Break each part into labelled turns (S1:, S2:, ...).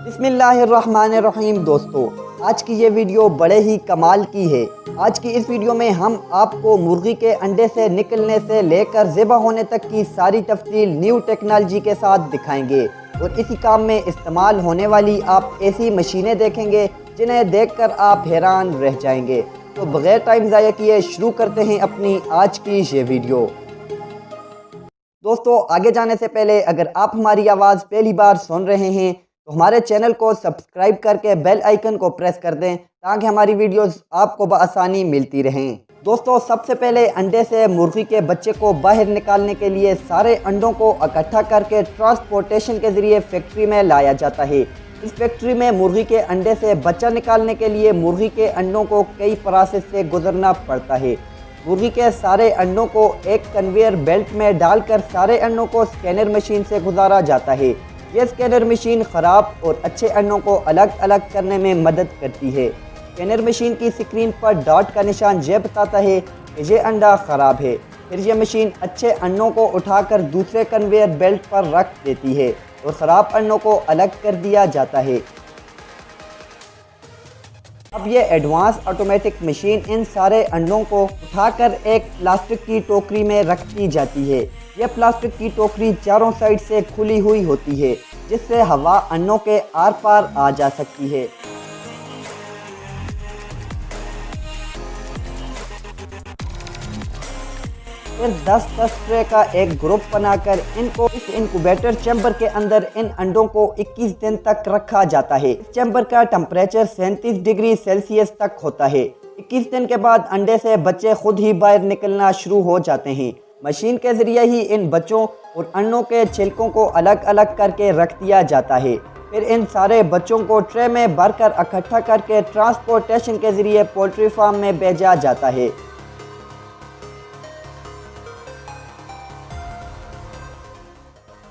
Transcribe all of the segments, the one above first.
S1: बिस्मिल्लाहिर्रहमानिर्रहीम। दोस्तों, आज की ये वीडियो बड़े ही कमाल की है। आज की इस वीडियो में हम आपको मुर्गी के अंडे से निकलने से लेकर ज़िबा होने तक की सारी तफसील न्यू टेक्नोलॉजी के साथ दिखाएंगे और इसी काम में इस्तेमाल होने वाली आप ऐसी मशीनें देखेंगे जिन्हें देखकर आप हैरान रह जाएंगे। तो बगैर टाइम ज़ाया किए शुरू करते हैं अपनी आज की ये वीडियो। दोस्तों, आगे जाने से पहले अगर आप हमारी आवाज़ पहली बार सुन रहे हैं तो हमारे चैनल को सब्सक्राइब करके बेल आइकन को प्रेस कर दें ताकि हमारी वीडियोस आपको बआसानी मिलती रहें। दोस्तों, सबसे पहले अंडे से मुर्गी के बच्चे को बाहर निकालने के लिए सारे अंडों को इकट्ठा करके ट्रांसपोर्टेशन के ज़रिए फैक्ट्री में लाया जाता है। इस फैक्ट्री में मुर्गी के अंडे से बच्चा निकालने के लिए मुर्गी के अंडों को कई प्रोसेस से गुजरना पड़ता है। मुर्गी के सारे अंडों को एक कन्वेयर बेल्ट में डालकर सारे अंडों को स्कैनर मशीन से गुजारा जाता है। यह स्कैनर मशीन ख़राब और अच्छे अंडों को अलग अलग करने में मदद करती है। स्कैनर मशीन की स्क्रीन पर डॉट का निशान यह बताता है कि यह अंडा ख़राब है। फिर यह मशीन अच्छे अंडों को उठाकर दूसरे कन्वेयर बेल्ट पर रख देती है और ख़राब अंडों को अलग कर दिया जाता है। अब ये एडवांस ऑटोमेटिक मशीन इन सारे अंडों को उठाकर एक प्लास्टिक की टोकरी में रख दी जाती है। यह प्लास्टिक की टोकरी चारों साइड से खुली हुई होती है जिससे हवा अंडों के आर पार आ जा सकती है। फिर 10-10 ट्रे का एक ग्रुप बनाकर इनको इस इंक्यूबेटर चैम्बर के अंदर इन अंडों को 21 दिन तक रखा जाता है। इस चैम्बर का टेम्परेचर 37 डिग्री सेल्सियस तक होता है। 21 दिन के बाद अंडे से बच्चे खुद ही बाहर निकलना शुरू हो जाते हैं। मशीन के जरिए ही इन बच्चों और अंडों के छिलकों को अलग अलग करके रख दिया जाता है। फिर इन सारे बच्चों को ट्रे में भरकर इकट्ठा करके ट्रांसपोर्टेशन के जरिए पोल्ट्री फार्म में भेजा जाता है।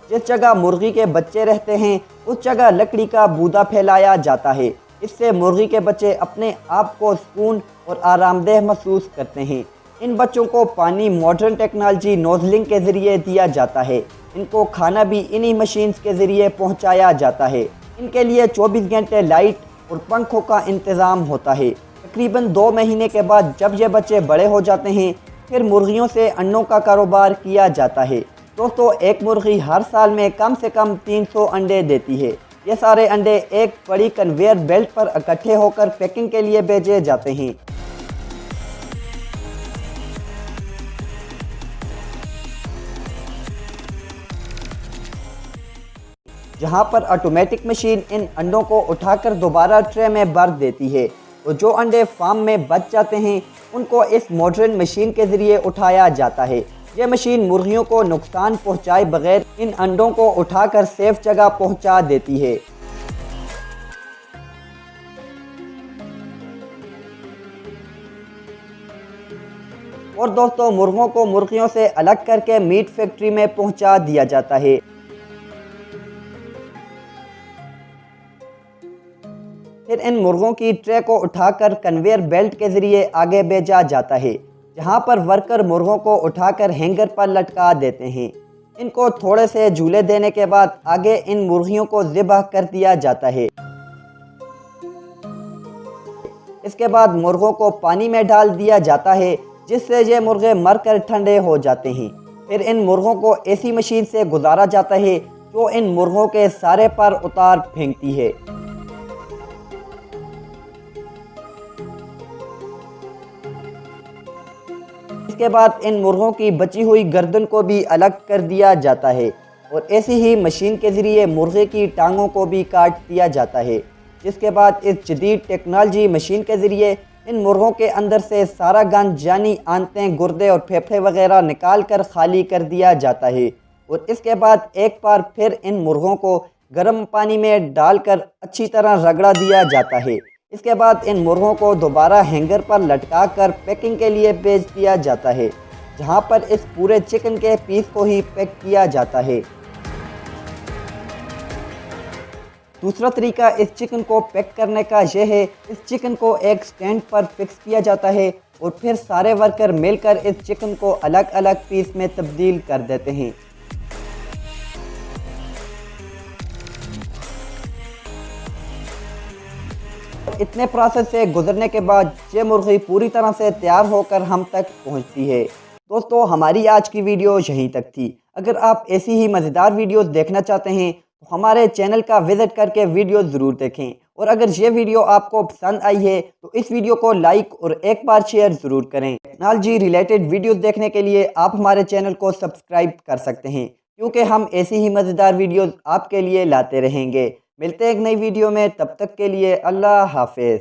S1: जिस जगह मुर्गी के बच्चे रहते हैं उस जगह लकड़ी का बूदा फैलाया जाता है। इससे मुर्गी के बच्चे अपने आप को सुकून और आरामदेह महसूस करते हैं। इन बच्चों को पानी मॉडर्न टेक्नोलॉजी नोजलिंग के ज़रिए दिया जाता है। इनको खाना भी इन्हीं मशीन्स के ज़रिए पहुंचाया जाता है। इनके लिए 24 घंटे लाइट और पंखों का इंतज़ाम होता है। तकरीबन 2 महीने के बाद जब ये बच्चे बड़े हो जाते हैं फिर मुर्गियों से अंडों का कारोबार किया जाता है। दोस्तों, एक मुर्गी हर साल में कम से कम 300 अंडे देती है। ये सारे अंडे एक बड़ी कन्वेयर बेल्ट पर इकट्ठे होकर पैकिंग के लिए भेजे जाते हैं। जहां पर ऑटोमेटिक मशीन इन अंडों को उठाकर दोबारा ट्रे में भर देती है और जो अंडे फार्म में बच जाते हैं उनको इस मॉडर्न मशीन के ज़रिए उठाया जाता है। यह मशीन मुर्गियों को नुकसान पहुंचाए बगैर इन अंडों को उठाकर सेफ जगह पहुंचा देती है। और दोस्तों, मुर्गों को मुर्गियों से अलग करके मीट फैक्ट्री में पहुंचा दिया जाता है। फिर इन मुर्गों की ट्रे को उठाकर कन्वेयर बेल्ट के ज़रिए आगे भेजा जाता है जहां पर वर्कर मुर्गों को उठाकर हैंगर पर लटका देते हैं। इनको थोड़े से झूले देने के बाद आगे इन मुर्गियों को ज़िबह कर दिया जाता है। इसके बाद मुर्गों को पानी में डाल दिया जाता है जिससे ये मुर्गे मरकर ठंडे हो जाते हैं। फिर इन मुर्गों को ऐसी मशीन से गुजारा जाता है जो इन मुर्गों के सारे पर उतार फेंकती है। इसके बाद इन मुर्गों की बची हुई गर्दन को भी अलग कर दिया जाता है और ऐसी ही मशीन के ज़रिए मुर्गे की टांगों को भी काट दिया जाता है। जिसके बाद इस जदीद टेक्नोलॉजी मशीन के ज़रिए इन मुर्गों के अंदर से सारा गंद यानी आंतें, गुर्दे और फेफड़े वगैरह निकाल कर खाली कर दिया जाता है और इसके बाद एक बार फिर इन मुर्गों को गर्म पानी में डालकर अच्छी तरह रगड़ा दिया जाता है। इसके बाद इन मुर्गों को दोबारा हैंगर पर लटका कर पैकिंग के लिए भेज दिया जाता है जहां पर इस पूरे चिकन के पीस को ही पैक किया जाता है। दूसरा तरीका इस चिकन को पैक करने का यह है, इस चिकन को एक स्टैंड पर फिक्स किया जाता है और फिर सारे वर्कर मिलकर इस चिकन को अलग अलग पीस में तब्दील कर देते हैं। इतने प्रोसेस से गुजरने के बाद ये मुर्गी पूरी तरह से तैयार होकर हम तक पहुंचती है। दोस्तों हमारी आज की वीडियो यहीं तक थी। अगर आप ऐसी ही मज़ेदार वीडियोस देखना चाहते हैं तो हमारे चैनल का विज़िट करके वीडियो ज़रूर देखें। और अगर ये वीडियो आपको पसंद आई है तो इस वीडियो को लाइक और एक बार शेयर ज़रूर करें। टेक्नोलॉजी रिलेटेड वीडियोस देखने के लिए आप हमारे चैनल को सब्सक्राइब कर सकते हैं, क्योंकि हम ऐसी ही मज़ेदार वीडियोस आपके लिए लाते रहेंगे। मिलते हैं एक नई वीडियो में, तब तक के लिए अल्लाह हाफिज़।